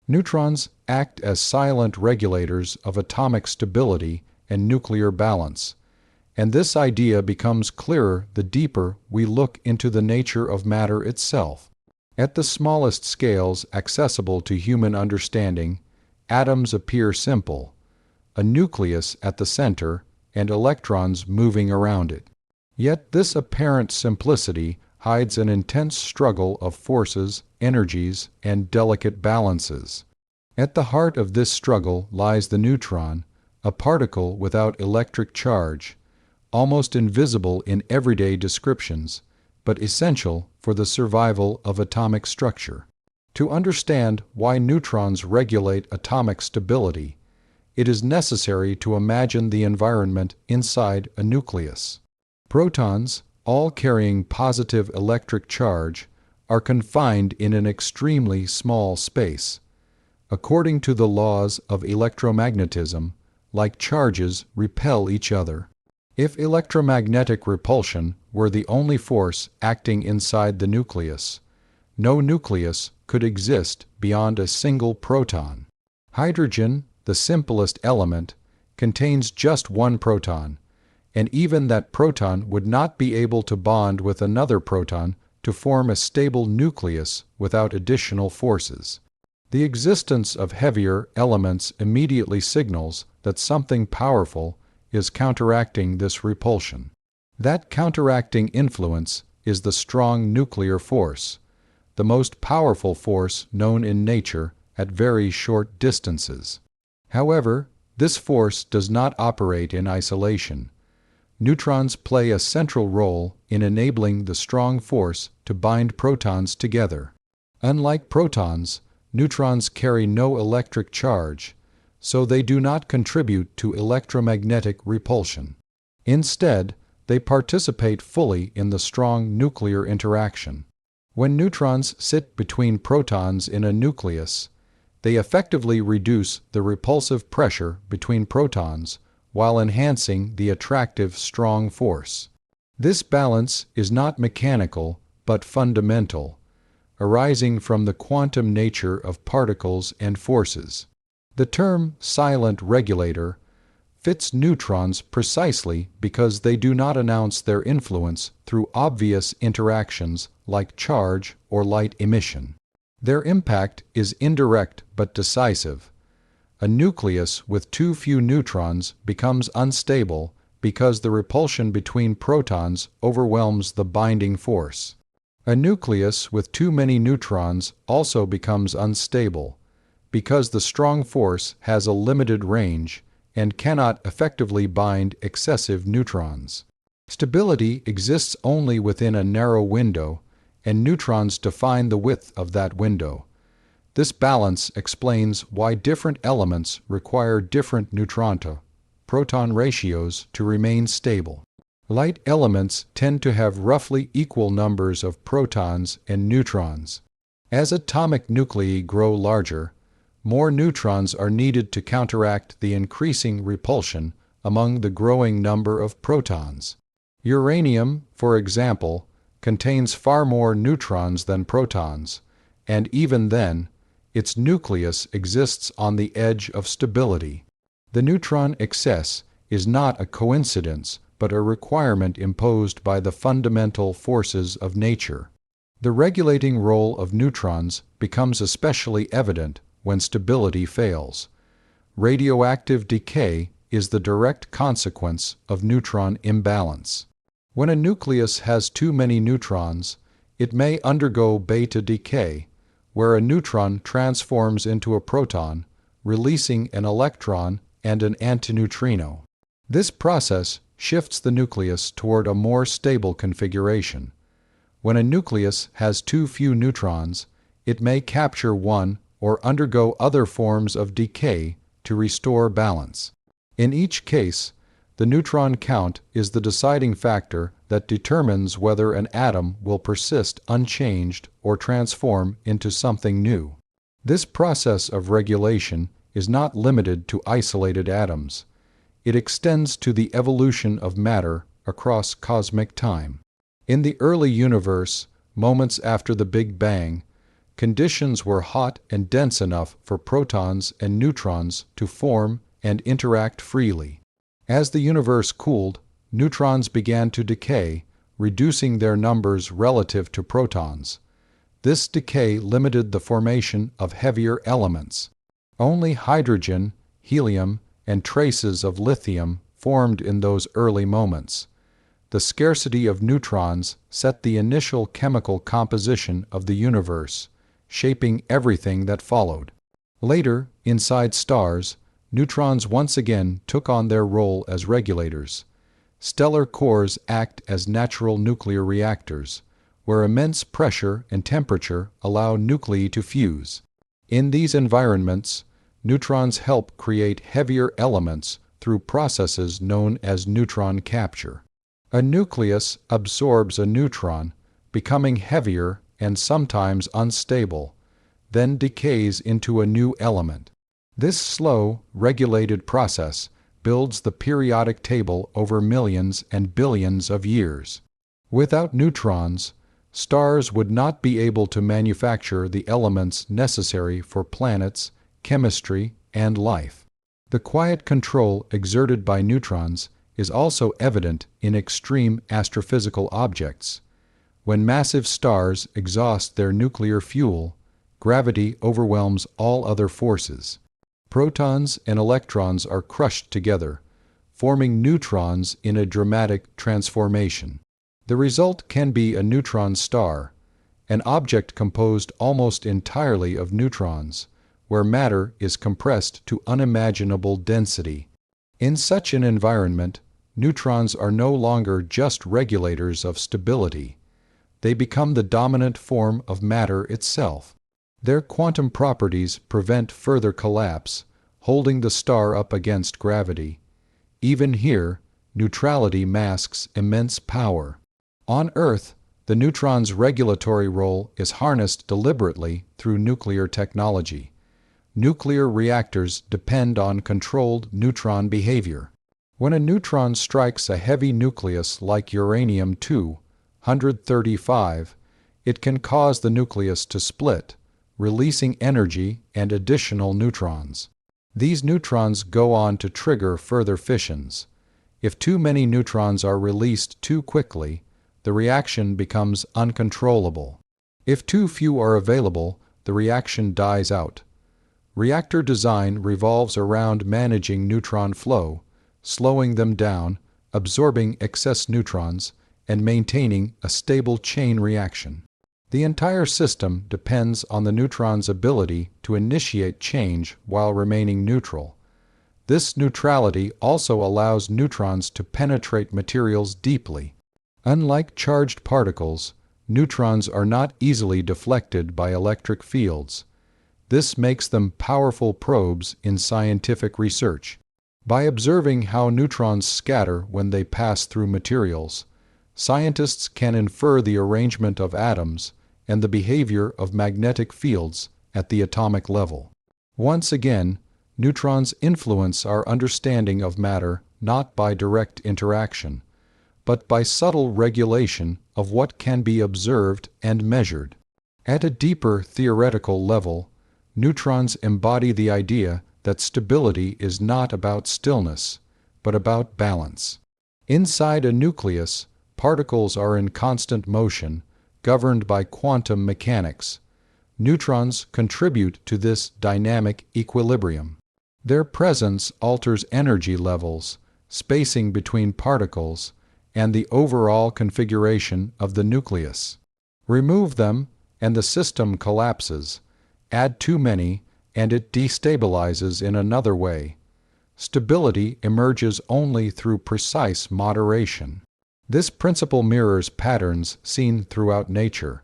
Neutrons act as silent regulators of atomic stability and nuclear balance, and this idea becomes clearer the deeper we look into the nature of matter itself. At the smallest scales accessible to human understanding, atoms appear simple, a nucleus at the center and electrons moving around it. Yet this apparent simplicity hides an intense struggle of forces, energies, and delicate balances. At the heart of this struggle lies the neutron, a particle without electric charge, almost invisible in everyday descriptions, but essential for the survival of atomic structure. To understand why neutrons regulate atomic stability, it is necessary to imagine the environment inside a nucleus. Protons, all carrying positive electric charge, are confined in an extremely small space. According to the laws of electromagnetism, like charges repel each other. If electromagnetic repulsion were the only force acting inside the nucleus, no nucleus could exist beyond a single proton. Hydrogen, the simplest element, contains just one proton, and even that proton would not be able to bond with another proton to form a stable nucleus without additional forces. The existence of heavier elements immediately signals that something powerful is counteracting this repulsion. That counteracting influence is the strong nuclear force, the most powerful force known in nature at very short distances. However, this force does not operate in isolation. Neutrons play a central role in enabling the strong force to bind protons together. Unlike protons, neutrons carry no electric charge, so they do not contribute to electromagnetic repulsion. Instead, they participate fully in the strong nuclear interaction. When neutrons sit between protons in a nucleus, they effectively reduce the repulsive pressure between protons while enhancing the attractive strong force. This balance is not mechanical but fundamental, arising from the quantum nature of particles and forces. The term silent regulator fits neutrons precisely because they do not announce their influence through obvious interactions like charge or light emission. Their impact is indirect but decisive. A nucleus with too few neutrons becomes unstable because the repulsion between protons overwhelms the binding force. A nucleus with too many neutrons also becomes unstable because the strong force has a limited range and cannot effectively bind excessive neutrons. Stability exists only within a narrow window, and neutrons define the width of that window. This balance explains why different elements require different neutron-to-proton ratios to remain stable. Light elements tend to have roughly equal numbers of protons and neutrons. As atomic nuclei grow larger, more neutrons are needed to counteract the increasing repulsion among the growing number of protons. Uranium, for example, contains far more neutrons than protons, and even then, its nucleus exists on the edge of stability. The neutron excess is not a coincidence, but a requirement imposed by the fundamental forces of nature. The regulating role of neutrons becomes especially evident when stability fails. Radioactive decay is the direct consequence of neutron imbalance. When a nucleus has too many neutrons, it may undergo beta decay, where a neutron transforms into a proton, releasing an electron and an antineutrino. This process shifts the nucleus toward a more stable configuration. When a nucleus has too few neutrons, it may capture one or undergo other forms of decay to restore balance. In each case, the neutron count is the deciding factor that determines whether an atom will persist unchanged or transform into something new. This process of regulation is not limited to isolated atoms. It extends to the evolution of matter across cosmic time. In the early universe, moments after the Big Bang, conditions were hot and dense enough for protons and neutrons to form and interact freely. As the universe cooled, neutrons began to decay, reducing their numbers relative to protons. This decay limited the formation of heavier elements. Only hydrogen, helium, and traces of lithium formed in those early moments. The scarcity of neutrons set the initial chemical composition of the universe, shaping everything that followed. Later, inside stars, neutrons once again took on their role as regulators. Stellar cores act as natural nuclear reactors, where immense pressure and temperature allow nuclei to fuse. In these environments, neutrons help create heavier elements through processes known as neutron capture. A nucleus absorbs a neutron, becoming heavier and sometimes unstable, then decays into a new element. This slow, regulated process builds the periodic table over millions and billions of years. Without neutrons, stars would not be able to manufacture the elements necessary for planets, chemistry, and life. The quiet control exerted by neutrons is also evident in extreme astrophysical objects. When massive stars exhaust their nuclear fuel, gravity overwhelms all other forces. Protons and electrons are crushed together, forming neutrons in a dramatic transformation. The result can be a neutron star, an object composed almost entirely of neutrons, where matter is compressed to unimaginable density. In such an environment, neutrons are no longer just regulators of stability. They become the dominant form of matter itself. Their quantum properties prevent further collapse, holding the star up against gravity. Even here, neutrality masks immense power. On Earth, the neutron's regulatory role is harnessed deliberately through nuclear technology. Nuclear reactors depend on controlled neutron behavior. When a neutron strikes a heavy nucleus like uranium-235, it can cause the nucleus to split, releasing energy and additional neutrons. These neutrons go on to trigger further fissions. If too many neutrons are released too quickly, the reaction becomes uncontrollable. If too few are available, the reaction dies out. Reactor design revolves around managing neutron flow, slowing them down, absorbing excess neutrons, and maintaining a stable chain reaction. The entire system depends on the neutron's ability to initiate change while remaining neutral. This neutrality also allows neutrons to penetrate materials deeply. Unlike charged particles, neutrons are not easily deflected by electric fields. This makes them powerful probes in scientific research. By observing how neutrons scatter when they pass through materials, scientists can infer the arrangement of atoms and the behavior of magnetic fields at the atomic level. Once again, neutrons influence our understanding of matter not by direct interaction, but by subtle regulation of what can be observed and measured. At a deeper theoretical level, neutrons embody the idea that stability is not about stillness, but about balance. Inside a nucleus, particles are in constant motion, governed by quantum mechanics. Neutrons contribute to this dynamic equilibrium. Their presence alters energy levels, spacing between particles, and the overall configuration of the nucleus. Remove them, and the system collapses. Add too many, and it destabilizes in another way. Stability emerges only through precise moderation. This principle mirrors patterns seen throughout nature.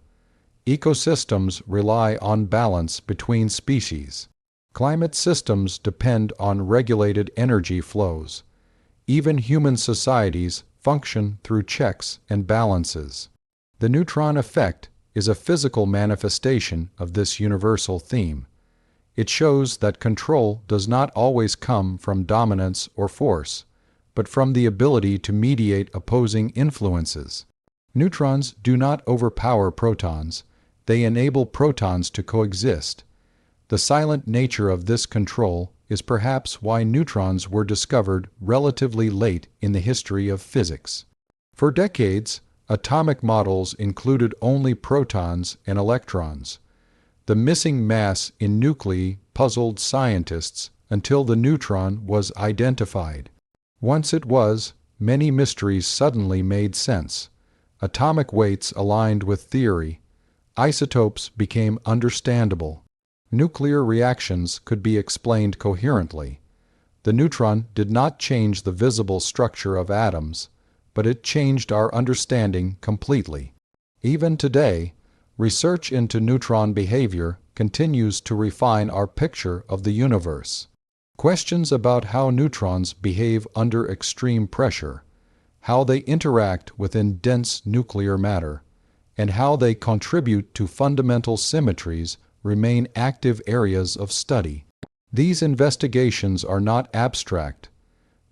Ecosystems rely on balance between species. Climate systems depend on regulated energy flows. Even human societies function through checks and balances. The neutron effect is a physical manifestation of this universal theme. It shows that control does not always come from dominance or force, but from the ability to mediate opposing influences. Neutrons do not overpower protons. they enable protons to coexist. The silent nature of this control is perhaps why neutrons were discovered relatively late in the history of physics. For decades, atomic models included only protons and electrons. The missing mass in nuclei puzzled scientists until the neutron was identified. Once it was, many mysteries suddenly made sense. Atomic weights aligned with theory. Isotopes became understandable. Nuclear reactions could be explained coherently. The neutron did not change the visible structure of atoms, but it changed our understanding completely. Even today, research into neutron behavior continues to refine our picture of the universe. Questions about how neutrons behave under extreme pressure, how they interact within dense nuclear matter, and how they contribute to fundamental symmetries remain active areas of study. These investigations are not abstract.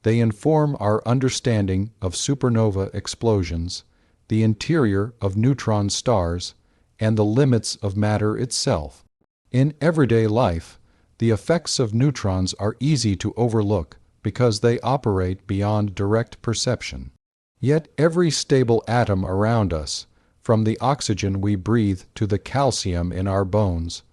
They inform our understanding of supernova explosions, the interior of neutron stars, and the limits of matter itself. In everyday life, the effects of neutrons are easy to overlook because they operate beyond direct perception. Yet every stable atom around us, from the oxygen we breathe to the calcium in our bones,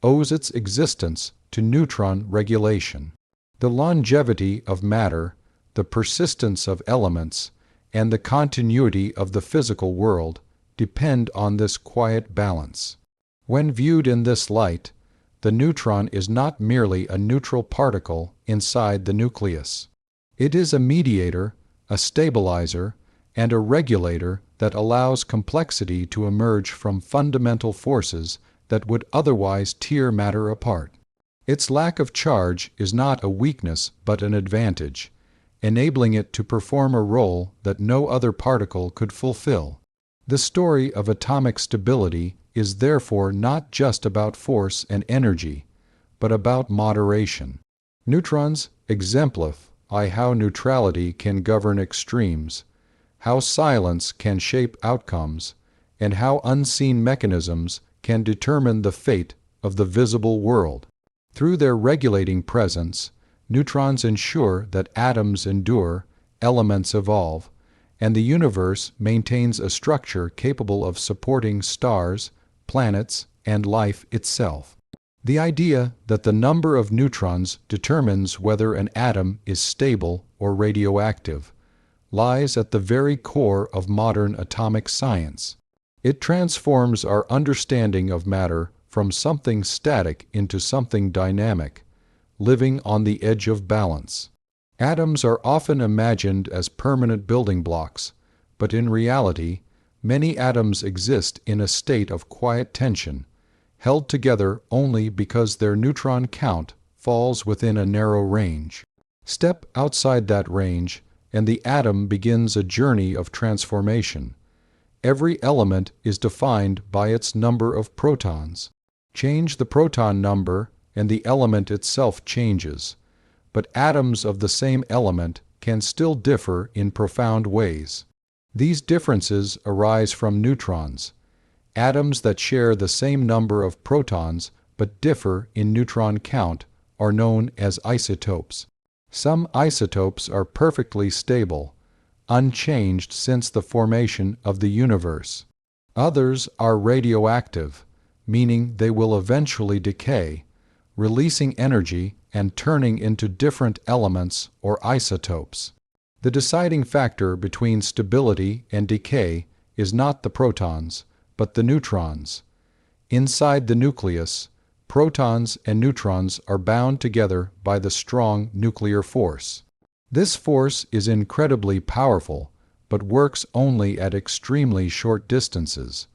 owes its existence to neutron regulation. The longevity of matter, the persistence of elements, and the continuity of the physical world depend on this quiet balance. When viewed in this light, the neutron is not merely a neutral particle inside the nucleus. It is a mediator, a stabilizer, and a regulator that allows complexity to emerge from fundamental forces that would otherwise tear matter apart. Its lack of charge is not a weakness but an advantage, enabling it to perform a role that no other particle could fulfill. The story of atomic stability is therefore not just about force and energy, but about moderation. Neutrons exemplify how neutrality can govern extremes, how silence can shape outcomes, and how unseen mechanisms can determine the fate of the visible world. Through their regulating presence, neutrons ensure that atoms endure, elements evolve, and the universe maintains a structure capable of supporting stars, planets, and life itself. The idea that the number of neutrons determines whether an atom is stable or radioactive lies at the very core of modern atomic science. It transforms our understanding of matter from something static into something dynamic, living on the edge of balance. Atoms are often imagined as permanent building blocks, but in reality, many atoms exist in a state of quiet tension, held together only because their neutron count falls within a narrow range. Step outside that range, and the atom begins a journey of transformation. Every element is defined by its number of protons. Change the proton number, and the element itself changes. But atoms of the same element can still differ in profound ways. These differences arise from neutrons. Atoms that share the same number of protons but differ in neutron count are known as isotopes. Some isotopes are perfectly stable, unchanged since the formation of the universe. Others are radioactive, meaning they will eventually decay, releasing energy and turning into different elements or isotopes. The deciding factor between stability and decay is not the protons, but the neutrons. Inside the nucleus, protons and neutrons are bound together by the strong nuclear force. This force is incredibly powerful, but works only at extremely short distances.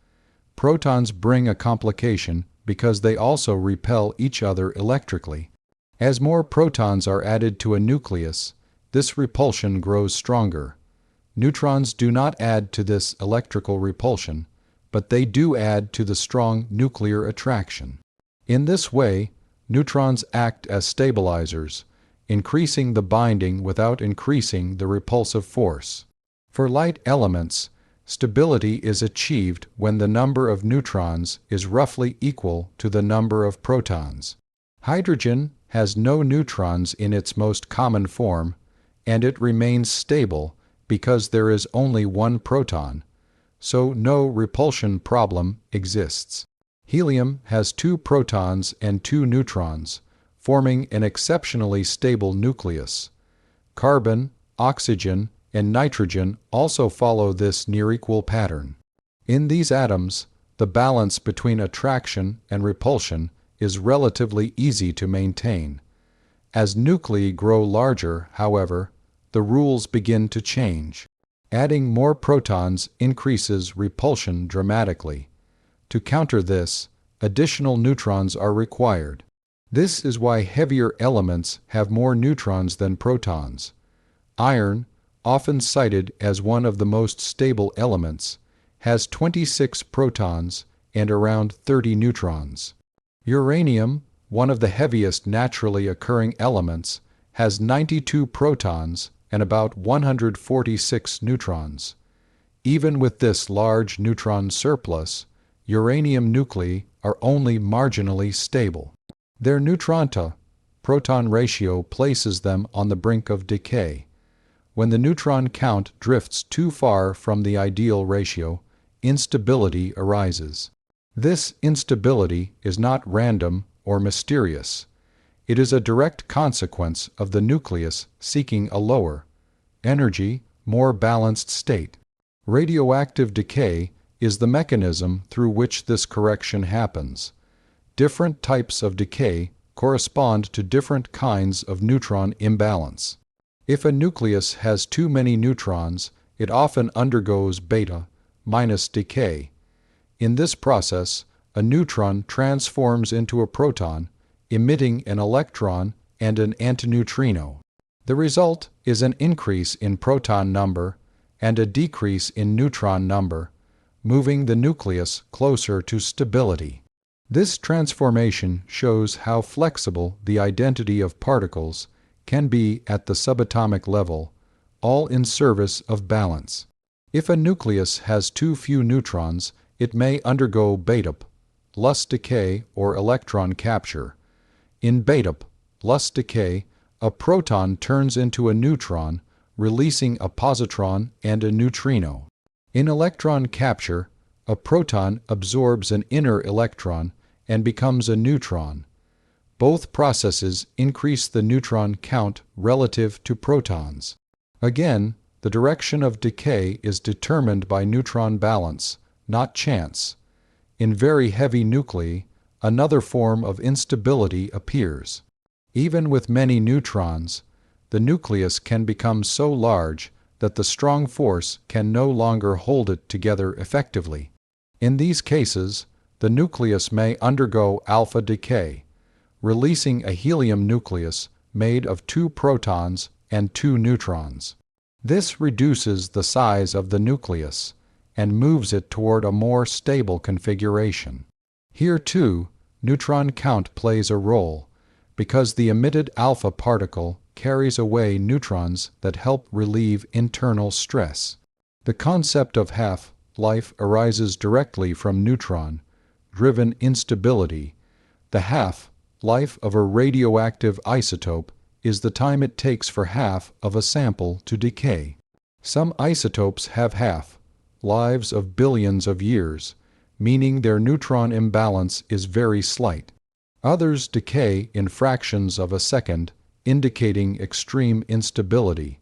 Protons bring a complication because they also repel each other electrically. As more protons are added to a nucleus, this repulsion grows stronger. Neutrons do not add to this electrical repulsion, but they do add to the strong nuclear attraction. In this way, neutrons act as stabilizers, increasing the binding without increasing the repulsive force. For light elements, Stability is achieved when the number of neutrons is roughly equal to the number of protons. Hydrogen has no neutrons in its most common form, and it remains stable because there is only one proton, so no repulsion problem exists. Helium has 2 protons and 2 neutrons, forming an exceptionally stable nucleus. Carbon, oxygen, and nitrogen also follow this near-equal pattern. In these atoms, the balance between attraction and repulsion is relatively easy to maintain. As nuclei grow larger, however, the rules begin to change. Adding more protons increases repulsion dramatically. To counter this, additional neutrons are required. This is why heavier elements have more neutrons than protons. Iron, often cited as one of the most stable elements, has 26 protons and around 30 neutrons. Uranium, one of the heaviest naturally occurring elements, has 92 protons and about 146 neutrons. Even with this large neutron surplus, uranium nuclei are only marginally stable. Their neutron-to-proton ratio places them on the brink of decay. When the neutron count drifts too far from the ideal ratio, instability arises. This instability is not random or mysterious. It is a direct consequence of the nucleus seeking a lower energy, more balanced state. Radioactive decay is the mechanism through which this correction happens. Different types of decay correspond to different kinds of neutron imbalance. If a nucleus has too many neutrons, it often undergoes beta- decay. In this process, a neutron transforms into a proton, emitting an electron and an antineutrino. The result is an increase in proton number and a decrease in neutron number, moving the nucleus closer to stability. This transformation shows how flexible the identity of particles can be at the subatomic level, all in service of balance. If a nucleus has too few neutrons, it may undergo beta-plus decay or electron capture. In beta-plus decay, a proton turns into a neutron, releasing a positron and a neutrino. In electron capture, a proton absorbs an inner electron and becomes a neutron. Both processes increase the neutron count relative to protons. Again, the direction of decay is determined by neutron balance, not chance. In very heavy nuclei, another form of instability appears. Even with many neutrons, the nucleus can become so large that the strong force can no longer hold it together effectively. In these cases, the nucleus may undergo alpha decay, releasing a helium nucleus made of 2 protons and 2 neutrons. This reduces the size of the nucleus and moves it toward a more stable configuration. Here, too, neutron count plays a role, because the emitted alpha particle carries away neutrons that help relieve internal stress. The concept of half-life arises directly from neutron-driven instability. The half-life of a radioactive isotope is the time it takes for half of a sample to decay. Some isotopes have half-lives of billions of years, meaning their neutron imbalance is very slight. Others decay in fractions of a second, indicating extreme instability.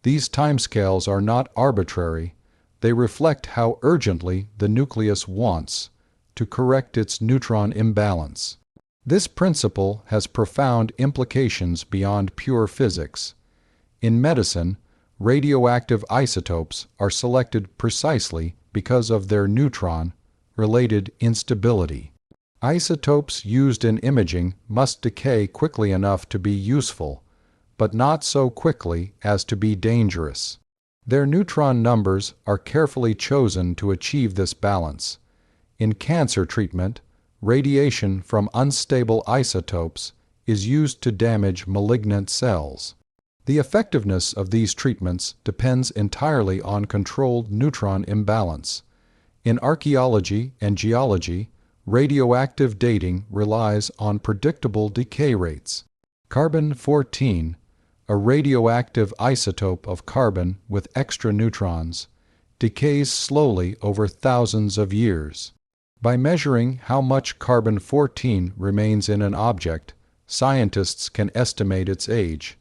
These timescales are not arbitrary. They reflect how urgently the nucleus wants to correct its neutron imbalance. This principle has profound implications beyond pure physics. In medicine, radioactive isotopes are selected precisely because of their neutron-related instability. Isotopes used in imaging must decay quickly enough to be useful, but not so quickly as to be dangerous. Their neutron numbers are carefully chosen to achieve this balance. In cancer treatment, radiation from unstable isotopes is used to damage malignant cells. The effectiveness of these treatments depends entirely on controlled neutron imbalance. In archaeology and geology, radioactive dating relies on predictable decay rates. Carbon-14, a radioactive isotope of carbon with extra neutrons, decays slowly over thousands of years. By measuring how much carbon-14 remains in an object, scientists can estimate its age.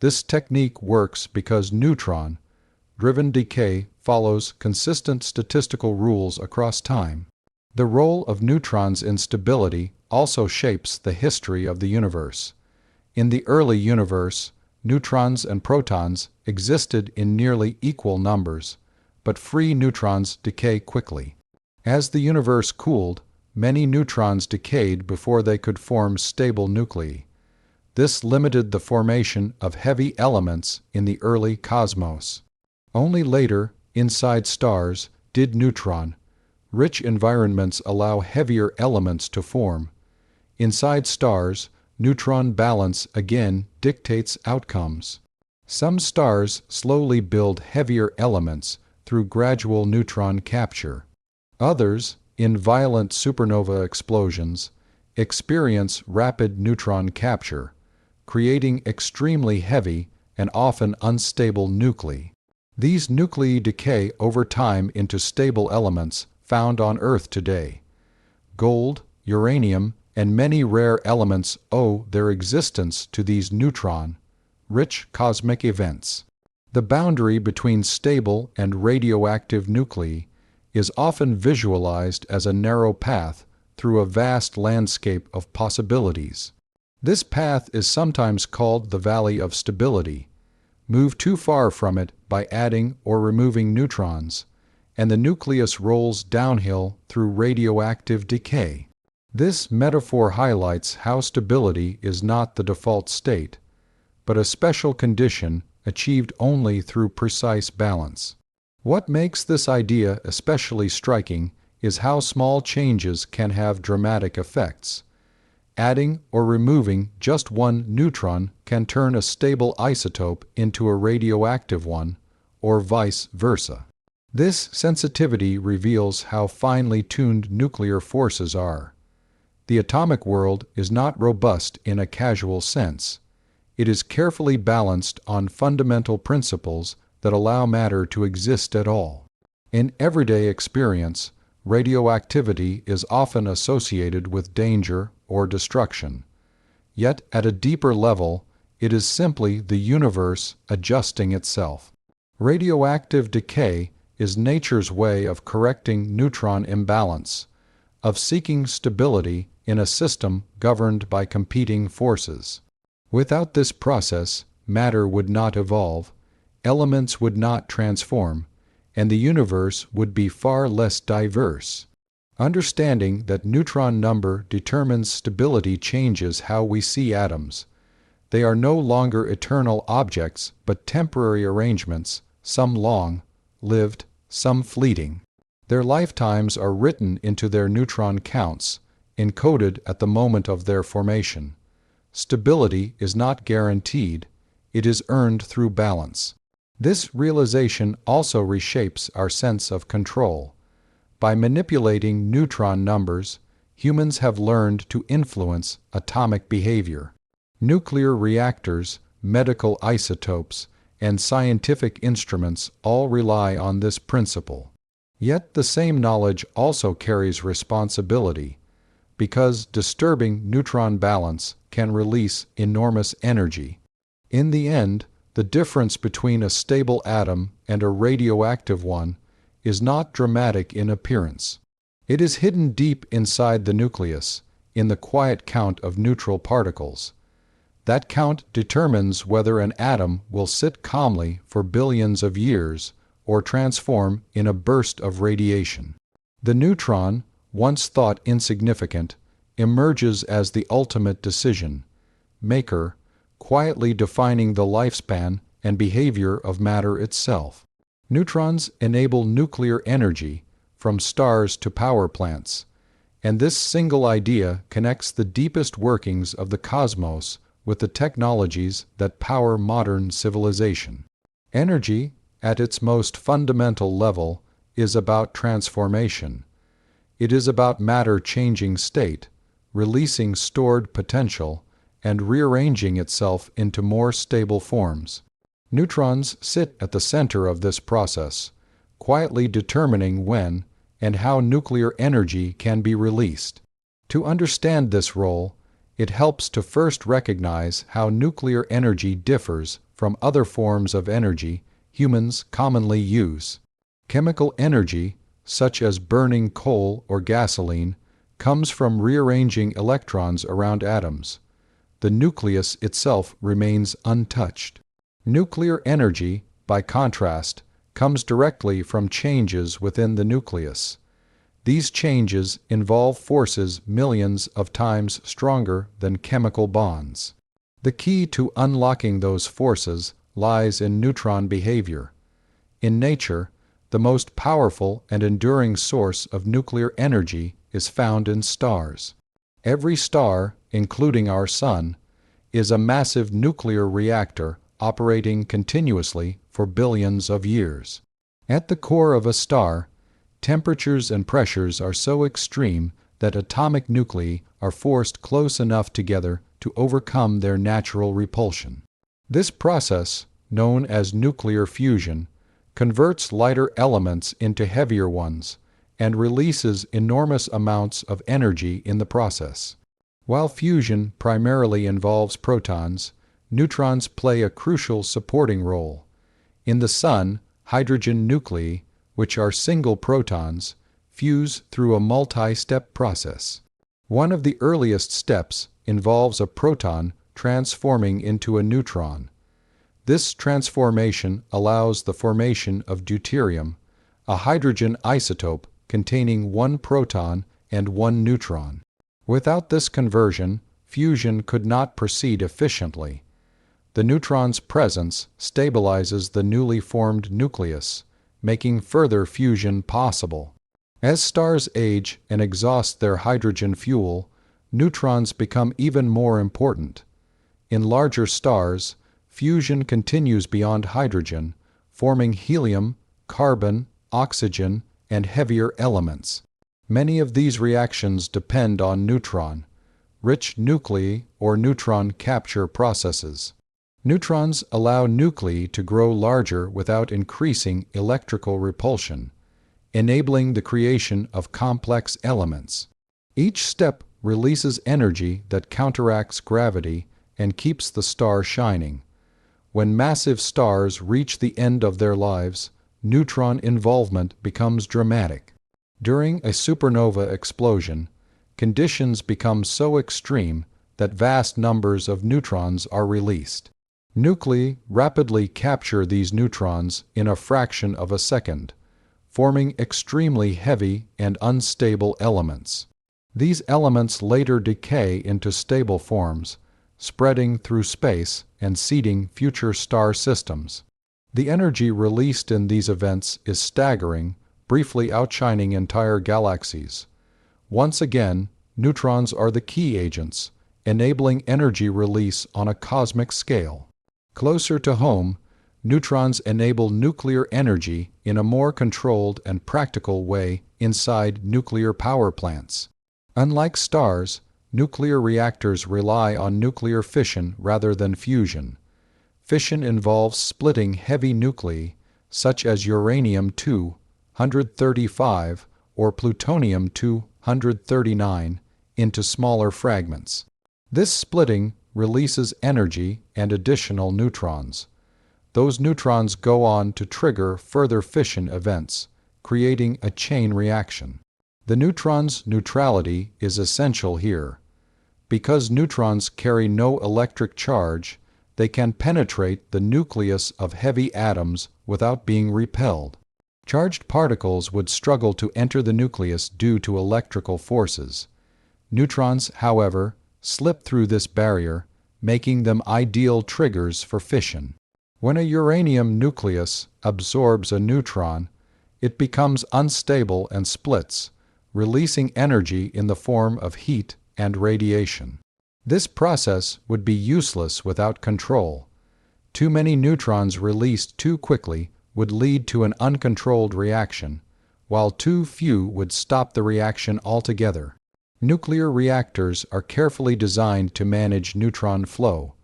This technique works because neutron-driven decay follows consistent statistical rules across time. The role of neutrons in stability also shapes the history of the universe. In the early universe, neutrons and protons existed in nearly equal numbers, but free neutrons decay quickly. As the universe cooled, many neutrons decayed before they could form stable nuclei. This limited the formation of heavy elements in the early cosmos. Only later, inside stars, did neutron-rich environments allow heavier elements to form. Inside stars, neutron balance again dictates outcomes. Some stars slowly build heavier elements through gradual neutron capture. Others, in violent supernova explosions, experience rapid neutron capture, creating extremely heavy and often unstable nuclei. These nuclei decay over time into stable elements found on Earth today. Gold, uranium, and many rare elements owe their existence to these neutron-rich cosmic events. The boundary between stable and radioactive nuclei is often visualized as a narrow path through a vast landscape of possibilities. This path is sometimes called the Valley of Stability. Move too far from it by adding or removing neutrons, and the nucleus rolls downhill through radioactive decay. This metaphor highlights how stability is not the default state, but a special condition achieved only through precise balance. What makes this idea especially striking is how small changes can have dramatic effects. Adding or removing just one neutron can turn a stable isotope into a radioactive one, or vice versa. This sensitivity reveals how finely tuned nuclear forces are. The atomic world is not robust in a casual sense. It is carefully balanced on fundamental principles that allow matter to exist at all. In everyday experience, radioactivity is often associated with danger or destruction. Yet, at a deeper level, it is simply the universe adjusting itself. Radioactive decay is nature's way of correcting neutron imbalance, of seeking stability in a system governed by competing forces. Without this process, matter would not evolve, elements would not transform, and the universe would be far less diverse. Understanding that neutron number determines stability changes how we see atoms. They are no longer eternal objects, but temporary arrangements, some long-lived, some fleeting. Their lifetimes are written into their neutron counts, encoded at the moment of their formation. Stability is not guaranteed, it is earned through balance. This realization also reshapes our sense of control. By manipulating neutron numbers, humans have learned to influence atomic behavior. Nuclear reactors, medical isotopes, and scientific instruments all rely on this principle. Yet the same knowledge also carries responsibility, because disturbing neutron balance can release enormous energy. In the end, the difference between a stable atom and a radioactive one is not dramatic in appearance. It is hidden deep inside the nucleus, in the quiet count of neutral particles. That count determines whether an atom will sit calmly for billions of years or transform in a burst of radiation. The neutron, once thought insignificant, emerges as the ultimate decision maker, quietly defining the lifespan and behavior of matter itself. Neutrons enable nuclear energy, from stars to power plants, and this single idea connects the deepest workings of the cosmos with the technologies that power modern civilization. Energy, at its most fundamental level, is about transformation. It is about matter changing state, releasing stored potential, and rearranging itself into more stable forms. Neutrons sit at the center of this process, quietly determining when and how nuclear energy can be released. To understand this role, it helps to first recognize how nuclear energy differs from other forms of energy humans commonly use. Chemical energy, such as burning coal or gasoline, comes from rearranging electrons around atoms. The nucleus itself remains untouched. Nuclear energy, by contrast, comes directly from changes within the nucleus. These changes involve forces millions of times stronger than chemical bonds. The key to unlocking those forces lies in neutron behavior. In nature, the most powerful and enduring source of nuclear energy is found in stars. Every star, including our Sun, is a massive nuclear reactor operating continuously for billions of years. At the core of a star, temperatures and pressures are so extreme that atomic nuclei are forced close enough together to overcome their natural repulsion. This process, known as nuclear fusion, converts lighter elements into heavier ones and releases enormous amounts of energy in the process. While fusion primarily involves protons, neutrons play a crucial supporting role. In the Sun, hydrogen nuclei, which are single protons, fuse through a multi-step process. One of the earliest steps involves a proton transforming into a neutron. This transformation allows the formation of deuterium, a hydrogen isotope containing one proton and one neutron. Without this conversion, fusion could not proceed efficiently. The neutron's presence stabilizes the newly formed nucleus, making further fusion possible. As stars age and exhaust their hydrogen fuel, neutrons become even more important. In larger stars, fusion continues beyond hydrogen, forming helium, carbon, oxygen, and heavier elements. Many of these reactions depend on neutron-rich nuclei or neutron capture processes. Neutrons allow nuclei to grow larger without increasing electrical repulsion, enabling the creation of complex elements. Each step releases energy that counteracts gravity and keeps the star shining. When massive stars reach the end of their lives, neutron involvement becomes dramatic. During a supernova explosion, conditions become so extreme that vast numbers of neutrons are released. Nuclei rapidly capture these neutrons in a fraction of a second, forming extremely heavy and unstable elements. These elements later decay into stable forms, spreading through space and seeding future star systems. The energy released in these events is staggering, briefly outshining entire galaxies. Once again, neutrons are the key agents, enabling energy release on a cosmic scale. Closer to home, neutrons enable nuclear energy in a more controlled and practical way inside nuclear power plants. Unlike stars, nuclear reactors rely on nuclear fission rather than fusion. Fission involves splitting heavy nuclei, such as uranium-235 or plutonium-239, into smaller fragments. This splitting releases energy and additional neutrons. Those neutrons go on to trigger further fission events, creating a chain reaction. The neutron's neutrality is essential here. Because neutrons carry no electric charge, they can penetrate the nucleus of heavy atoms without being repelled. Charged particles would struggle to enter the nucleus due to electrical forces. Neutrons, however, slip through this barrier, making them ideal triggers for fission. When a uranium nucleus absorbs a neutron, it becomes unstable and splits, releasing energy in the form of heat and radiation. This process would be useless without control. Too many neutrons released too quickly would lead to an uncontrolled reaction, while too few would stop the reaction altogether. Nuclear reactors are carefully designed to manage neutron flow.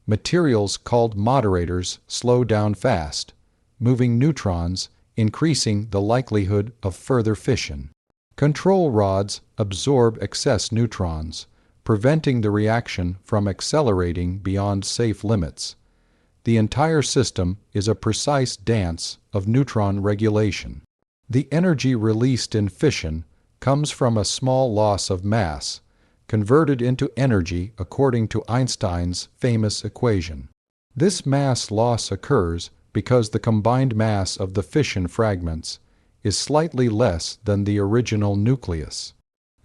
Materials called moderators slow down fast, moving neutrons, increasing the likelihood of further fission. Control rods absorb excess neutrons, preventing the reaction from accelerating beyond safe limits. The entire system is a precise dance of neutron regulation. The energy released in fission comes from a small loss of mass, converted into energy according to Einstein's famous equation. This mass loss occurs because the combined mass of the fission fragments is slightly less than the original nucleus.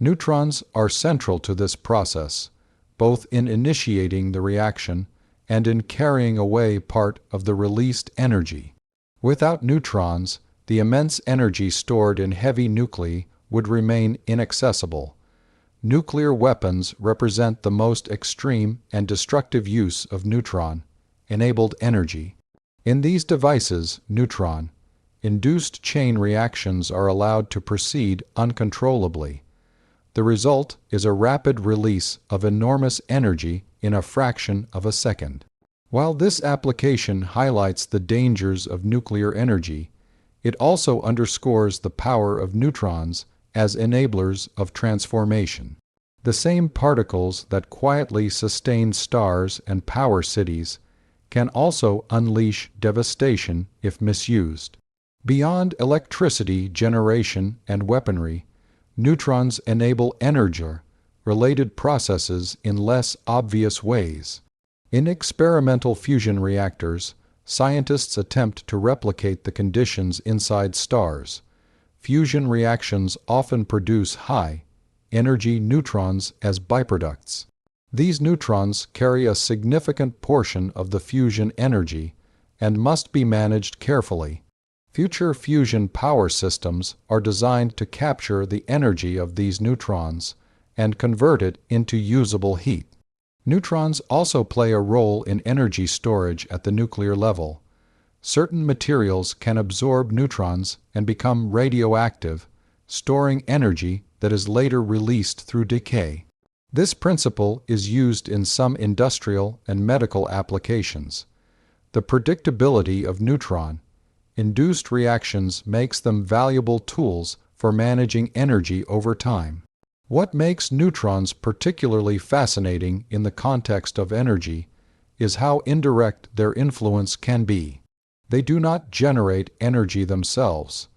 Neutrons are central to this process, both in initiating the reaction and in carrying away part of the released energy. Without neutrons, the immense energy stored in heavy nuclei would remain inaccessible. Nuclear weapons represent the most extreme and destructive use of neutron-enabled energy. In these devices, neutron-induced chain reactions are allowed to proceed uncontrollably. The result is a rapid release of enormous energy in a fraction of a second. While this application highlights the dangers of nuclear energy, it also underscores the power of neutrons as enablers of transformation. The same particles that quietly sustain stars and power cities can also unleash devastation if misused. Beyond electricity generation and weaponry, neutrons enable energy-related processes in less obvious ways. In experimental fusion reactors, scientists attempt to replicate the conditions inside stars. Fusion reactions often produce high-energy neutrons as byproducts. These neutrons carry a significant portion of the fusion energy and must be managed carefully. Future fusion power systems are designed to capture the energy of these neutrons and convert it into usable heat. Neutrons also play a role in energy storage at the nuclear level. Certain materials can absorb neutrons and become radioactive, storing energy that is later released through decay. This principle is used in some industrial and medical applications. The predictability of neutron-induced reactions makes them valuable tools for managing energy over time. What makes neutrons particularly fascinating in the context of energy is how indirect their influence can be. They do not generate energy themselves.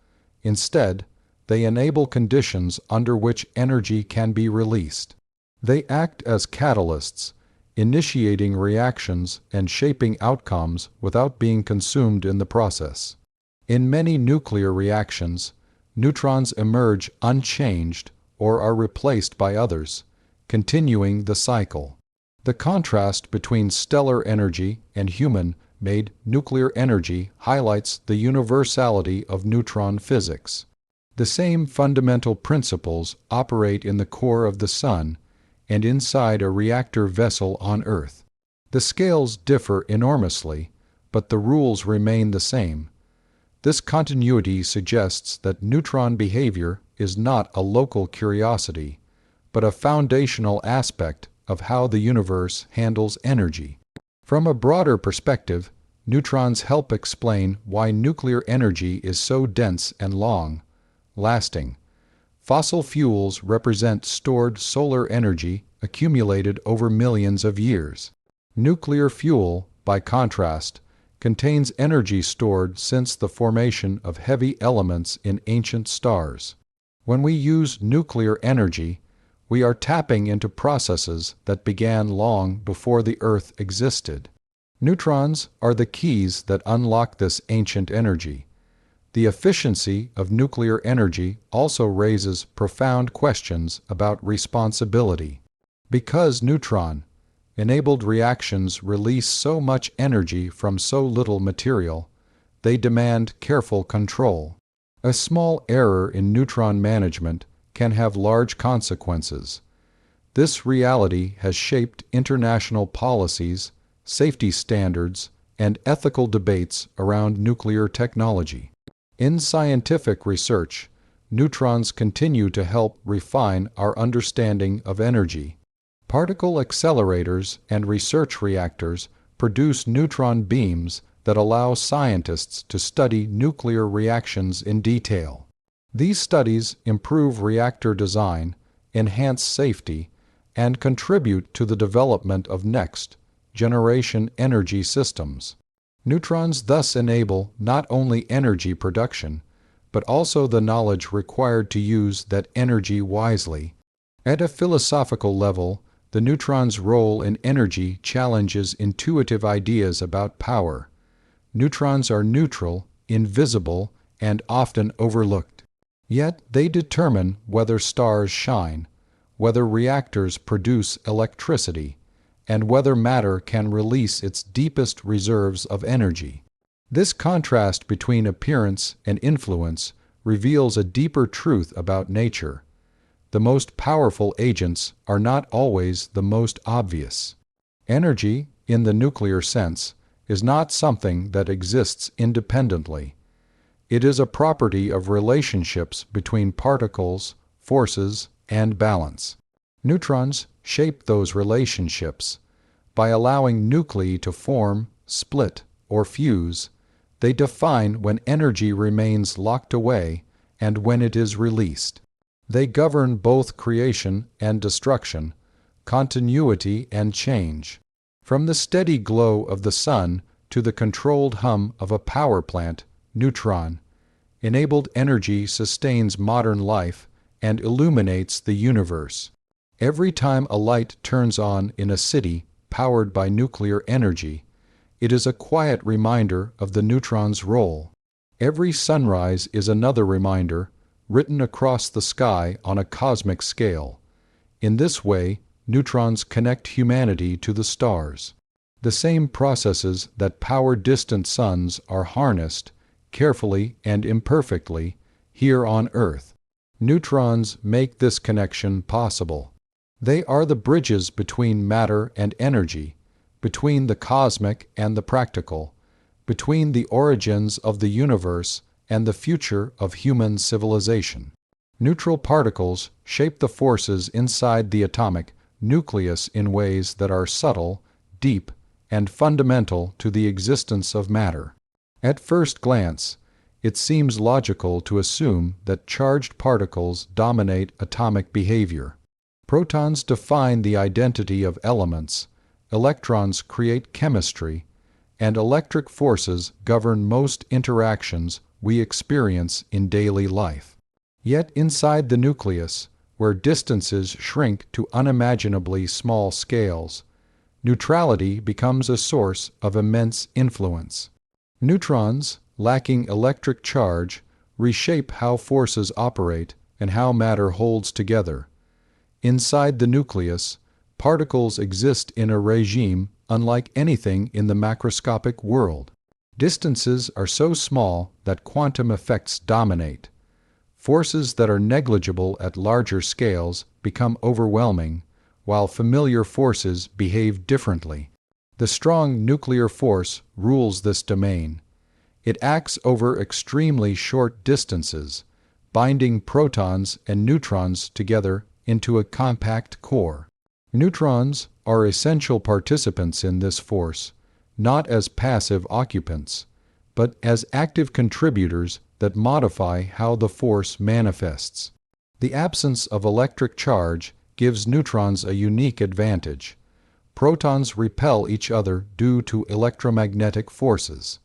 Instead, they enable conditions under which energy can be released. They act as catalysts, initiating reactions and shaping outcomes without being consumed in the process. In many nuclear reactions, neutrons emerge unchanged or are replaced by others, continuing the cycle. The contrast between stellar energy and human-made nuclear energy highlights the universality of neutron physics. The same fundamental principles operate in the core of the Sun and inside a reactor vessel on Earth. The scales differ enormously, but the rules remain the same. This continuity suggests that neutron behavior is not a local curiosity, but a foundational aspect of how the universe handles energy. From a broader perspective, neutrons help explain why nuclear energy is so dense and long-lasting. Fossil fuels represent stored solar energy accumulated over millions of years. Nuclear fuel, by contrast, contains energy stored since the formation of heavy elements in ancient stars. When we use nuclear energy, we are tapping into processes that began long before the Earth existed. Neutrons are the keys that unlock this ancient energy. The efficiency of nuclear energy also raises profound questions about responsibility. Because neutron-enabled reactions release so much energy from so little material, they demand careful control. A small error in neutron management can have large consequences. This reality has shaped international policies, safety standards, and ethical debates around nuclear technology. In scientific research, neutrons continue to help refine our understanding of energy. Particle accelerators and research reactors produce neutron beams that allow scientists to study nuclear reactions in detail. These studies improve reactor design, enhance safety, and contribute to the development of next-generation energy systems. Neutrons thus enable not only energy production, but also the knowledge required to use that energy wisely. At a philosophical level, the neutron's role in energy challenges intuitive ideas about power. Neutrons are neutral, invisible, and often overlooked. Yet they determine whether stars shine, whether reactors produce electricity, and whether matter can release its deepest reserves of energy. This contrast between appearance and influence reveals a deeper truth about nature. The most powerful agents are not always the most obvious. Energy, in the nuclear sense, is not something that exists independently. It is a property of relationships between particles, forces, and balance. Neutrons shape those relationships. By allowing nuclei to form, split, or fuse, they define when energy remains locked away and when it is released. They govern both creation and destruction, continuity and change. From the steady glow of the sun to the controlled hum of a power plant, neutron-enabled energy sustains modern life and illuminates the universe. Every time a light turns on in a city powered by nuclear energy, it is a quiet reminder of the neutron's role. Every sunrise is another reminder, written across the sky on a cosmic scale. In this way, neutrons connect humanity to the stars. The same processes that power distant suns are harnessed, carefully and imperfectly, here on Earth. Neutrons make this connection possible. They are the bridges between matter and energy, between the cosmic and the practical, between the origins of the universe and the future of human civilization. Neutral particles shape the forces inside the atomic nucleus in ways that are subtle, deep, and fundamental to the existence of matter. At first glance, it seems logical to assume that charged particles dominate atomic behavior. Protons define the identity of elements, electrons create chemistry, and electric forces govern most interactions we experience in daily life. Yet inside the nucleus, where distances shrink to unimaginably small scales, neutrality becomes a source of immense influence. Neutrons, lacking electric charge, reshape how forces operate and how matter holds together. Inside the nucleus, particles exist in a regime unlike anything in the macroscopic world. Distances are so small that quantum effects dominate. Forces that are negligible at larger scales become overwhelming, while familiar forces behave differently. The strong nuclear force rules this domain. It acts over extremely short distances, binding protons and neutrons together into a compact core. Neutrons are essential participants in this force, not as passive occupants, but as active contributors that modify how the force manifests. The absence of electric charge gives neutrons a unique advantage. Protons repel each other due to electromagnetic forces.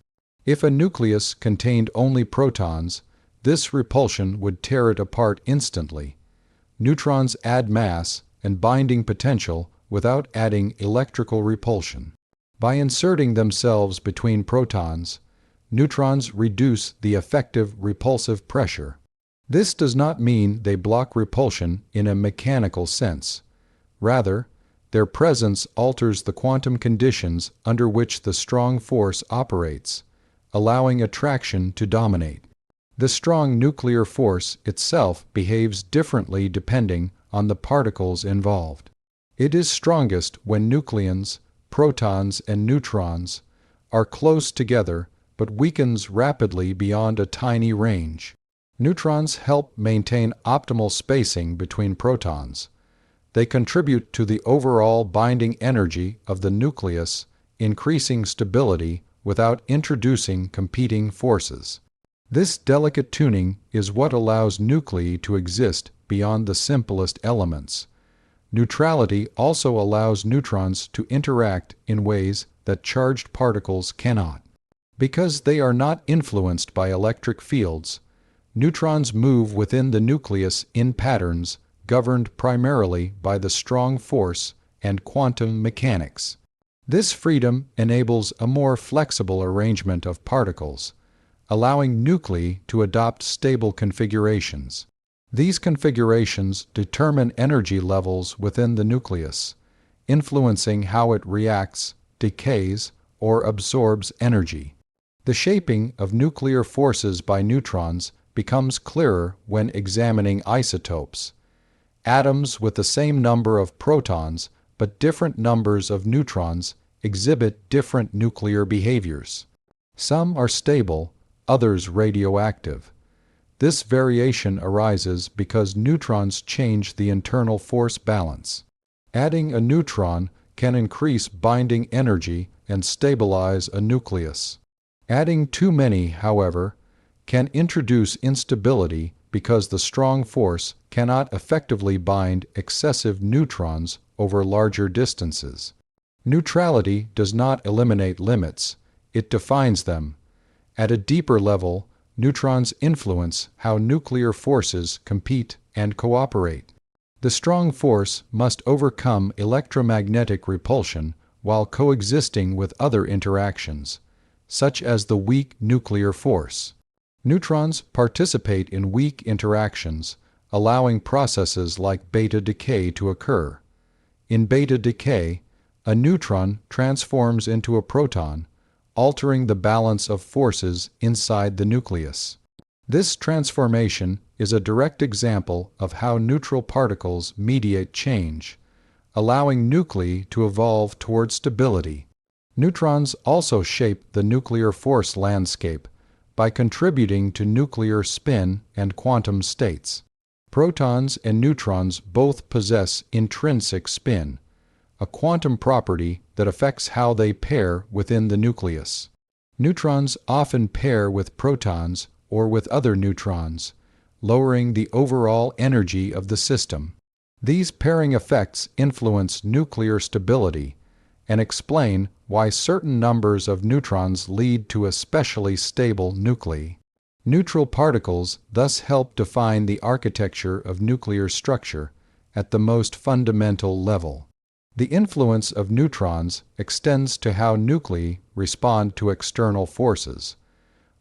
If a nucleus contained only protons, this repulsion would tear it apart instantly. Neutrons add mass and binding potential without adding electrical repulsion. By inserting themselves between protons, neutrons reduce the effective repulsive pressure. This does not mean they block repulsion in a mechanical sense. Rather, their presence alters the quantum conditions under which the strong force operates, allowing attraction to dominate. The strong nuclear force itself behaves differently depending on the particles involved. It is strongest when nucleons, protons, and neutrons are close together but weakens rapidly beyond a tiny range. Neutrons help maintain optimal spacing between protons. They contribute to the overall binding energy of the nucleus, increasing stability without introducing competing forces. This delicate tuning is what allows nuclei to exist beyond the simplest elements. Neutrality also allows neutrons to interact in ways that charged particles cannot. Because they are not influenced by electric fields, neutrons move within the nucleus in patterns governed primarily by the strong force and quantum mechanics. This freedom enables a more flexible arrangement of particles, allowing nuclei to adopt stable configurations. These configurations determine energy levels within the nucleus, influencing how it reacts, decays, or absorbs energy. The shaping of nuclear forces by neutrons becomes clearer when examining isotopes. Atoms with the same number of protons but different numbers of neutrons exhibit different nuclear behaviors. Some are stable, others radioactive. This variation arises because neutrons change the internal force balance. Adding a neutron can increase binding energy and stabilize a nucleus. Adding too many, however, can introduce instability because the strong force cannot effectively bind excessive neutrons over larger distances. Neutrality does not eliminate limits, it defines them. At a deeper level, neutrons influence how nuclear forces compete and cooperate. The strong force must overcome electromagnetic repulsion while coexisting with other interactions, such as the weak nuclear force. Neutrons participate in weak interactions, allowing processes like beta decay to occur. In beta decay, a neutron transforms into a proton, altering the balance of forces inside the nucleus. This transformation is a direct example of how neutral particles mediate change, allowing nuclei to evolve toward stability. Neutrons also shape the nuclear force landscape by contributing to nuclear spin and quantum states. Protons and neutrons both possess intrinsic spin, a quantum property that affects how they pair within the nucleus. Neutrons often pair with protons or with other neutrons, lowering the overall energy of the system. These pairing effects influence nuclear stability and explain why certain numbers of neutrons lead to especially stable nuclei. Neutral particles thus help define the architecture of nuclear structure at the most fundamental level. The influence of neutrons extends to how nuclei respond to external forces.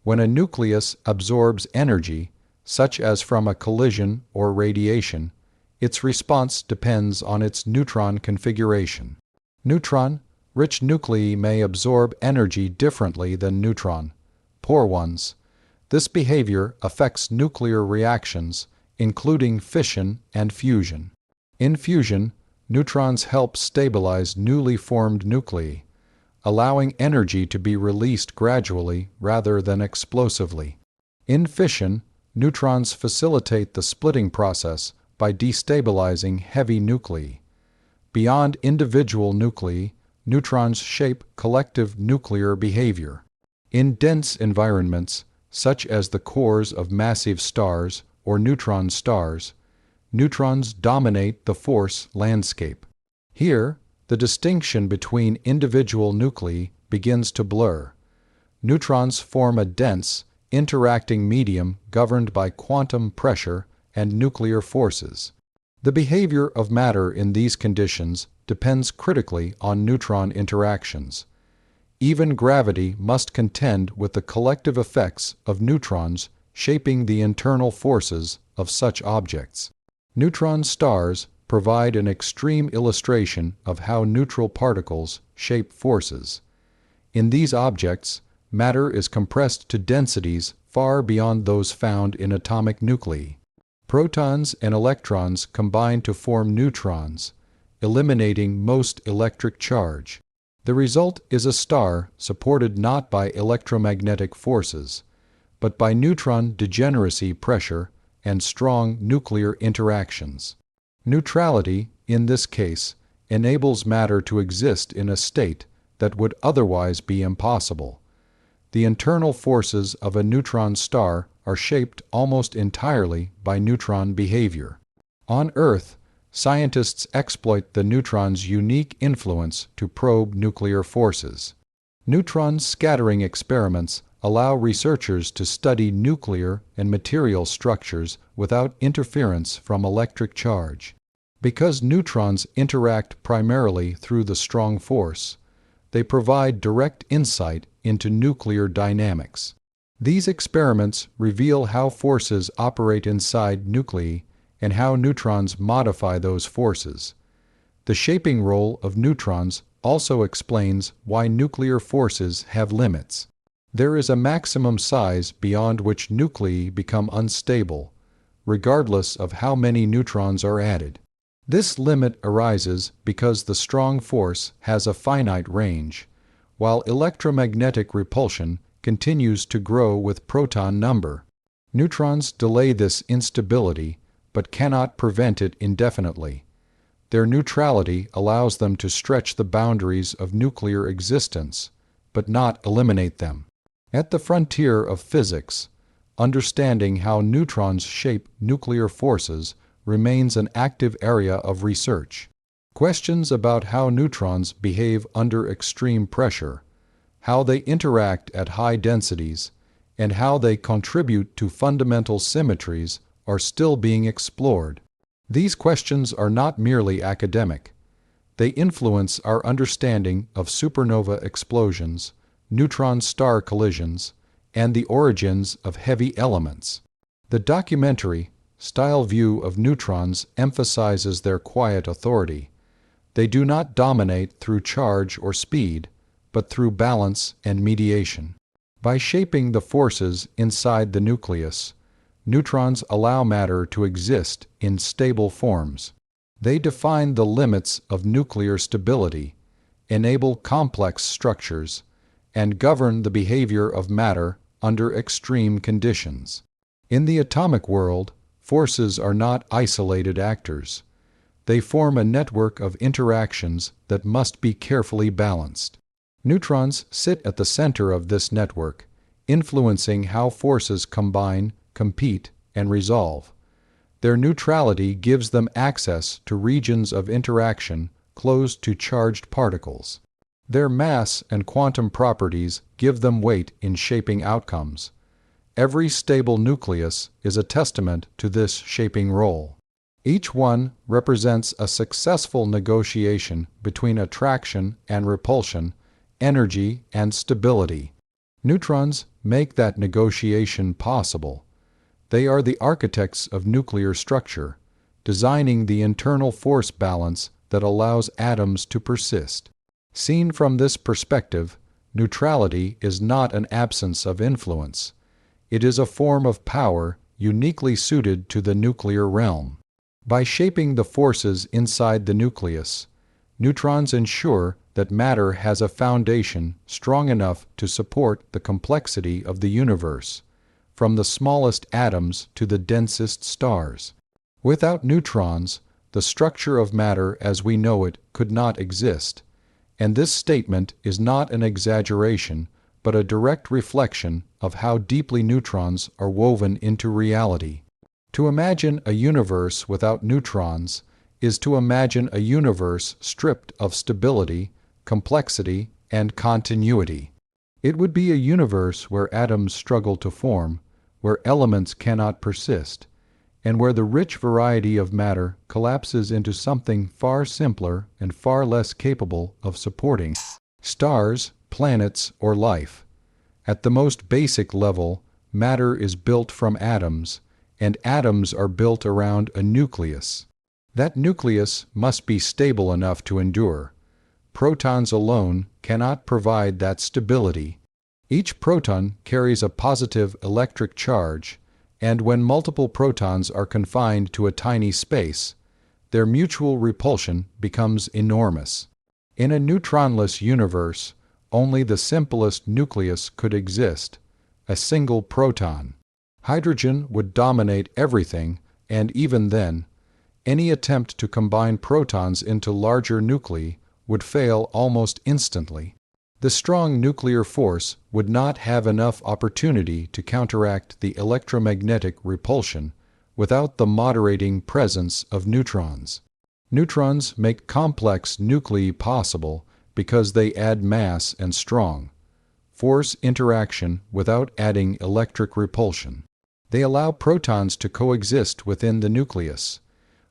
When a nucleus absorbs energy, such as from a collision or radiation, its response depends on its neutron configuration. Neutron-rich nuclei may absorb energy differently than neutron-poor ones. This behavior affects nuclear reactions, including fission and fusion. In fusion, neutrons help stabilize newly formed nuclei, allowing energy to be released gradually rather than explosively. In fission, neutrons facilitate the splitting process by destabilizing heavy nuclei. Beyond individual nuclei, neutrons shape collective nuclear behavior. In dense environments, such as the cores of massive stars or neutron stars, neutrons dominate the force landscape. Here, the distinction between individual nuclei begins to blur. Neutrons form a dense, interacting medium governed by quantum pressure and nuclear forces. The behavior of matter in these conditions depends critically on neutron interactions. Even gravity must contend with the collective effects of neutrons shaping the internal forces of such objects. Neutron stars provide an extreme illustration of how neutral particles shape forces. In these objects, matter is compressed to densities far beyond those found in atomic nuclei. Protons and electrons combine to form neutrons, eliminating most electric charge. The result is a star supported not by electromagnetic forces, but by neutron degeneracy pressure and strong nuclear interactions. Neutrality, in this case, enables matter to exist in a state that would otherwise be impossible. The internal forces of a neutron star are shaped almost entirely by neutron behavior. On Earth, scientists exploit the neutron's unique influence to probe nuclear forces. Neutron scattering experiments allow researchers to study nuclear and material structures without interference from electric charge. Because neutrons interact primarily through the strong force, they provide direct insight into nuclear dynamics. These experiments reveal how forces operate inside nuclei and how neutrons modify those forces. The shaping role of neutrons also explains why nuclear forces have limits. There is a maximum size beyond which nuclei become unstable, regardless of how many neutrons are added. This limit arises because the strong force has a finite range, while electromagnetic repulsion continues to grow with proton number. Neutrons delay this instability, but cannot prevent it indefinitely. Their neutrality allows them to stretch the boundaries of nuclear existence, but not eliminate them. At the frontier of physics, understanding how neutrons shape nuclear forces remains an active area of research. Questions about how neutrons behave under extreme pressure, how they interact at high densities, and how they contribute to fundamental symmetries are still being explored. These questions are not merely academic. They influence our understanding of supernova explosions, neutron-star collisions, and the origins of heavy elements. The documentary, Style View of Neutrons emphasizes their quiet authority. They do not dominate through charge or speed, but through balance and mediation. By shaping the forces inside the nucleus, neutrons allow matter to exist in stable forms. They define the limits of nuclear stability, enable complex structures, and govern the behavior of matter under extreme conditions. In the atomic world, forces are not isolated actors. They form a network of interactions that must be carefully balanced. Neutrons sit at the center of this network, influencing how forces combine, compete, and resolve. Their neutrality gives them access to regions of interaction closed to charged particles. Their mass and quantum properties give them weight in shaping outcomes. Every stable nucleus is a testament to this shaping role. Each one represents a successful negotiation between attraction and repulsion, energy and stability. Neutrons make that negotiation possible. They are the architects of nuclear structure, designing the internal force balance that allows atoms to persist. Seen from this perspective, neutrality is not an absence of influence. It is a form of power uniquely suited to the nuclear realm. By shaping the forces inside the nucleus, neutrons ensure that matter has a foundation strong enough to support the complexity of the universe, from the smallest atoms to the densest stars. Without neutrons, the structure of matter as we know it could not exist, and this statement is not an exaggeration, but a direct reflection of how deeply neutrons are woven into reality. To imagine a universe without neutrons is to imagine a universe stripped of stability, complexity, and continuity. It would be a universe where atoms struggle to form, where elements cannot persist, and where the rich variety of matter collapses into something far simpler and far less capable of supporting stars, planets, or life. At the most basic level, matter is built from atoms, and atoms are built around a nucleus. That nucleus must be stable enough to endure. Protons alone cannot provide that stability. Each proton carries a positive electric charge, and when multiple protons are confined to a tiny space, their mutual repulsion becomes enormous. In a neutronless universe, only the simplest nucleus could exist, a single proton. Hydrogen would dominate everything, and even then, any attempt to combine protons into larger nuclei would fail almost instantly. The strong nuclear force would not have enough opportunity to counteract the electromagnetic repulsion without the moderating presence of neutrons. Neutrons make complex nuclei possible because they add mass and strong force interaction without adding electric repulsion. They allow protons to coexist within the nucleus.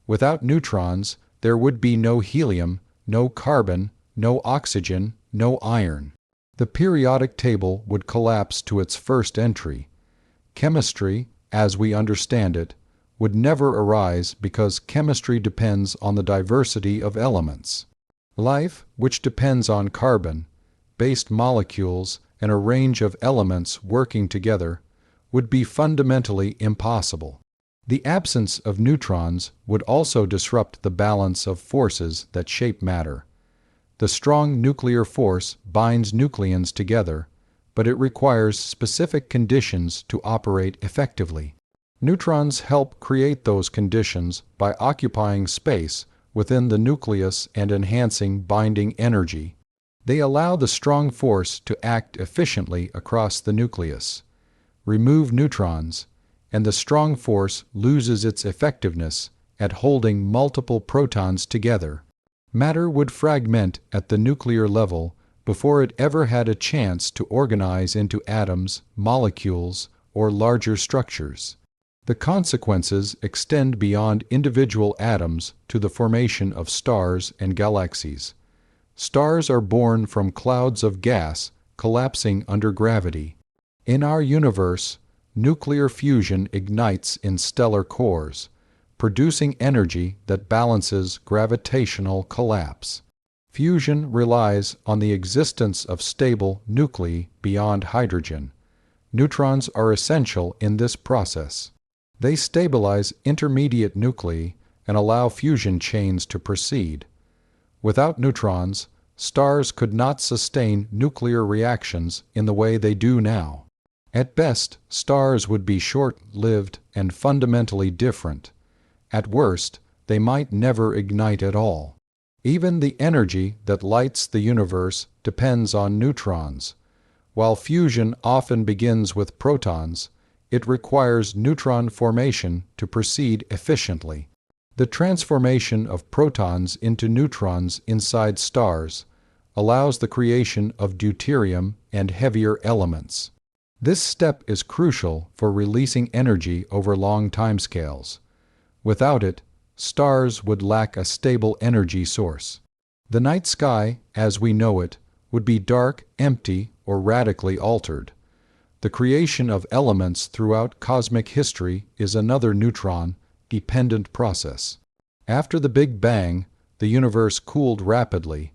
Without neutrons, there would be no helium, no carbon, no oxygen, no iron. The periodic table would collapse to its first entry. Chemistry, as we understand it, would never arise because chemistry depends on the diversity of elements. Life, which depends on carbon-based molecules and a range of elements working together, would be fundamentally impossible. The absence of neutrons would also disrupt the balance of forces that shape matter. The strong nuclear force binds nucleons together, but it requires specific conditions to operate effectively. Neutrons help create those conditions by occupying space within the nucleus and enhancing binding energy. They allow the strong force to act efficiently across the nucleus. Remove neutrons, and the strong force loses its effectiveness at holding multiple protons together. Matter would fragment at the nuclear level before it ever had a chance to organize into atoms, molecules, or larger structures. The consequences extend beyond individual atoms to the formation of stars and galaxies. Stars are born from clouds of gas collapsing under gravity. In our universe, nuclear fusion ignites in stellar cores, producing energy that balances gravitational collapse. Fusion relies on the existence of stable nuclei beyond hydrogen. Neutrons are essential in this process. They stabilize intermediate nuclei and allow fusion chains to proceed. Without neutrons, stars could not sustain nuclear reactions in the way they do now. At best, stars would be short-lived and fundamentally different. At worst, they might never ignite at all. Even the energy that lights the universe depends on neutrons. While fusion often begins with protons, it requires neutron formation to proceed efficiently. The transformation of protons into neutrons inside stars allows the creation of deuterium and heavier elements. This step is crucial for releasing energy over long timescales. Without it, stars would lack a stable energy source. The night sky, as we know it, would be dark, empty, or radically altered. The creation of elements throughout cosmic history is another neutron-dependent process. After the Big Bang, the universe cooled rapidly.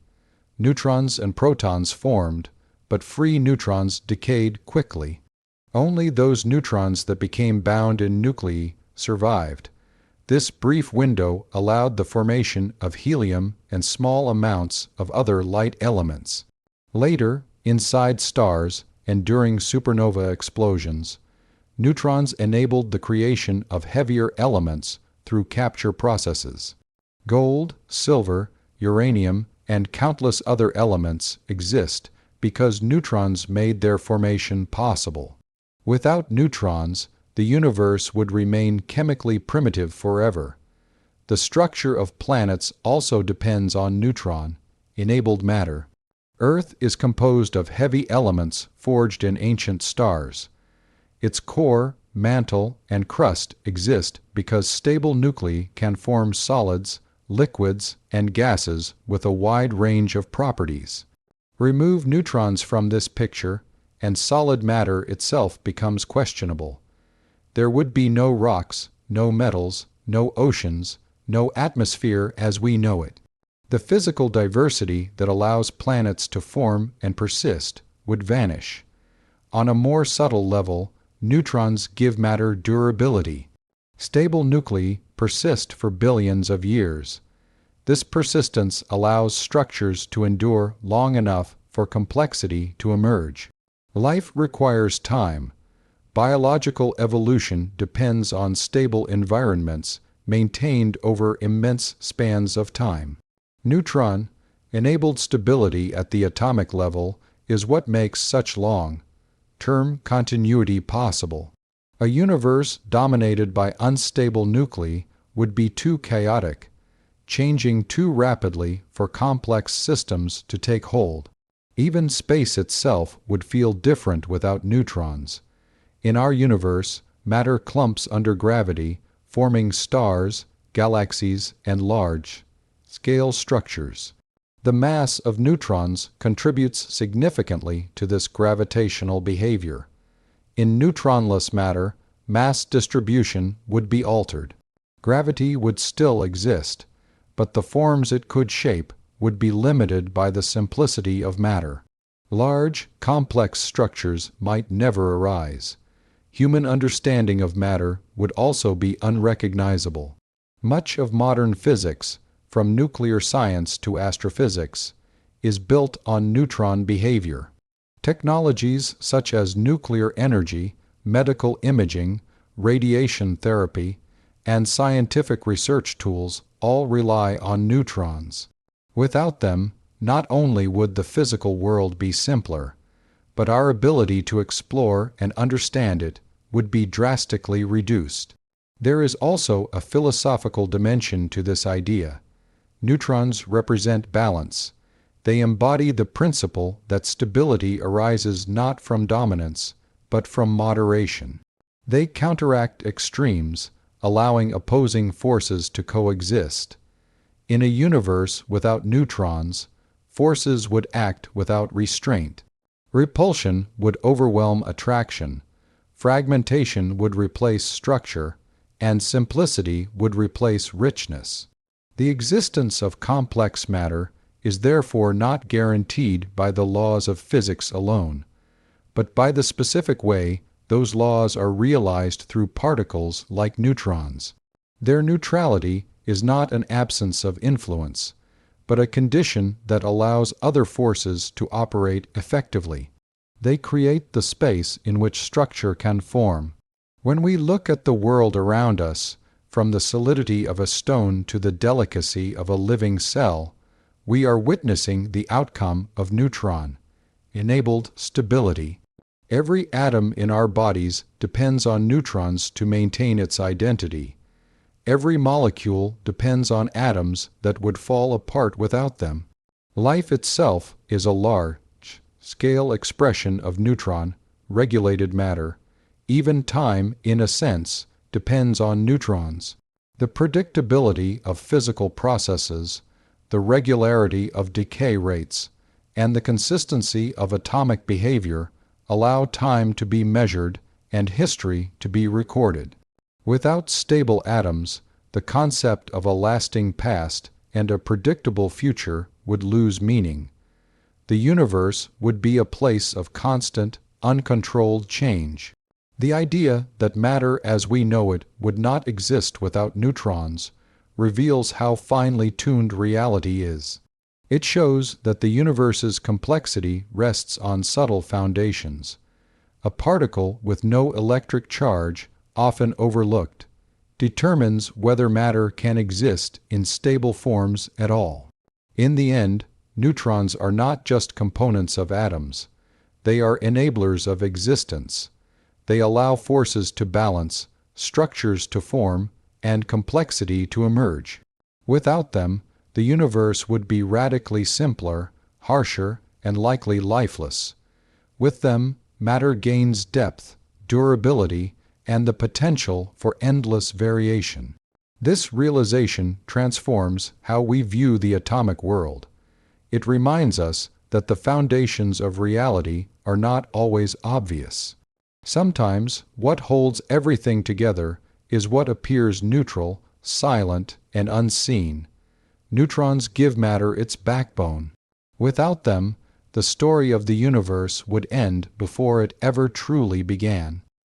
Neutrons and protons formed, but free neutrons decayed quickly. Only those neutrons that became bound in nuclei survived. This brief window allowed the formation of helium and small amounts of other light elements. Later, inside stars and during supernova explosions, neutrons enabled the creation of heavier elements through capture processes. Gold, silver, uranium, and countless other elements exist because neutrons made their formation possible. Without neutrons, the universe would remain chemically primitive forever. The structure of planets also depends on neutron-enabled matter. Earth is composed of heavy elements forged in ancient stars. Its core, mantle, and crust exist because stable nuclei can form solids, liquids, and gases with a wide range of properties. Remove neutrons from this picture, and solid matter itself becomes questionable. There would be no rocks, no metals, no oceans, no atmosphere as we know it. The physical diversity that allows planets to form and persist would vanish. On a more subtle level, neutrons give matter durability. Stable nuclei persist for billions of years. This persistence allows structures to endure long enough for complexity to emerge. Life requires time. Biological evolution depends on stable environments maintained over immense spans of time. Neutron-enabled stability at the atomic level is what makes such long-term continuity possible. A universe dominated by unstable nuclei would be too chaotic, changing too rapidly for complex systems to take hold. Even space itself would feel different without neutrons. In our universe, matter clumps under gravity, forming stars, galaxies, and large-scale structures. The mass of neutrons contributes significantly to this gravitational behavior. In neutronless matter, mass distribution would be altered. Gravity would still exist, but the forms it could shape would be limited by the simplicity of matter. Large, complex structures might never arise. Human understanding of matter would also be unrecognizable. Much of modern physics, from nuclear science to astrophysics, is built on neutron behavior. Technologies such as nuclear energy, medical imaging, radiation therapy, and scientific research tools all rely on neutrons. Without them, not only would the physical world be simpler, but our ability to explore and understand it would be drastically reduced. There is also a philosophical dimension to this idea. Neutrons represent balance. They embody the principle that stability arises not from dominance, but from moderation. They counteract extremes, allowing opposing forces to coexist. In a universe without neutrons, forces would act without restraint. Repulsion would overwhelm attraction, fragmentation would replace structure, and simplicity would replace richness. The existence of complex matter is therefore not guaranteed by the laws of physics alone, but by the specific way those laws are realized through particles like neutrons. Their neutrality is not an absence of influence, but a condition that allows other forces to operate effectively. They create the space in which structure can form. When we look at the world around us, from the solidity of a stone to the delicacy of a living cell, we are witnessing the outcome of neutron-enabled stability. Every atom in our bodies depends on neutrons to maintain its identity. Every molecule depends on atoms that would fall apart without them. Life itself is a large-scale expression of neutron-regulated matter. Even time, in a sense, depends on neutrons. The predictability of physical processes, the regularity of decay rates, and the consistency of atomic behavior allow time to be measured and history to be recorded. Without stable atoms, the concept of a lasting past and a predictable future would lose meaning. The universe would be a place of constant, uncontrolled change. The idea that matter as we know it would not exist without neutrons reveals how finely tuned reality is. It shows that the universe's complexity rests on subtle foundations. A particle with no electric charge, often overlooked, determines whether matter can exist in stable forms at all. In the end, neutrons are not just components of atoms. They are enablers of existence. They allow forces to balance, structures to form, and complexity to emerge. Without them, the universe would be radically simpler, harsher, and likely lifeless. With them, matter gains depth, durability, and the potential for endless variation. This realization transforms how we view the atomic world. It reminds us that the foundations of reality are not always obvious. Sometimes what holds everything together is what appears neutral, silent, and unseen. Neutrons give matter its backbone. Without them, the story of the universe would end before it ever truly began.